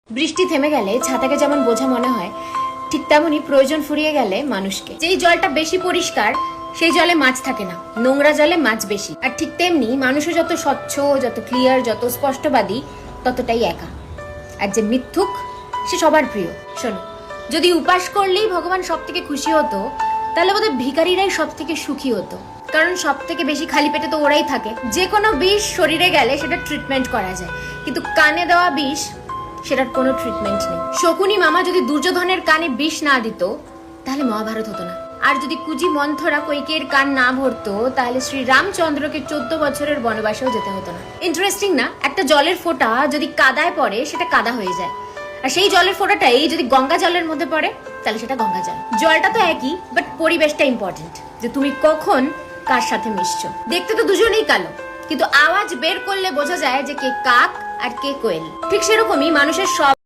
বৃষ্টি থেমে গেলে ছাতাকে যেমন বোঝা মনে হয়, ঠিক তেমনই প্রয়োজন ফুরিয়ে গেলে মানুষকে। যেই জলটা বেশি পরিষ্কার সেই জলে মাছ থাকে না, নোংরা জলে মাছ বেশি। আর ঠিক তেমনি মানুষও যত স্বচ্ছ, যত ক্লিয়ার, যত স্পষ্টবাদী, ততটাই একা। আর যে মিথ্যুক সে সবার প্রিয়। শোনো, যদি উপাস করলেই ভগবান সব থেকে খুশি হতো, তাহলে বোধহয় ভিখারিরাই সব থেকে সুখী হতো। কারণ সব থেকে বেশি খালি পেটে তো ওরাই থাকে। যে কোনো বিষ শরীরে গেলে সেটা ট্রিটমেন্ট করা যায়, কিন্তু কানে দেওয়া বিষ সেটার কোনো ট্রিটমেন্ট নেই। শকুনি মামা যদি দুর্যোধনের কানে বিষ না দিত, তাহলে মহাভারত হতো না। আর যদি কুজি মন্থরা কৈকেয়ীর কান না ভরতো, তাহলে শ্রী রামচন্দ্রকে 14 বছরের বনবাসেও যেতে হতো না। ইন্টারেস্টিং না? একটা জলের ফোঁটা যদি কাদায় পড়ে সেটা কাদা হয়ে যায়, আর সেই জলের ফোঁটাটাই যদি গঙ্গা জলের মধ্যে পড়ে তাহলে সেটা গঙ্গা জল। জলটা তো একই, বাট পরিবেশটা ইম্পর্টেন্ট, যে তুমি কখন কার সাথে মিশছো। দেখতে তো দুজনেই কালো, কিন্তু আওয়াজ বের করলে বোঝা যায় যে কে কাক আর কে কোয়েল। ঠিক সেরকমই মানুষের সব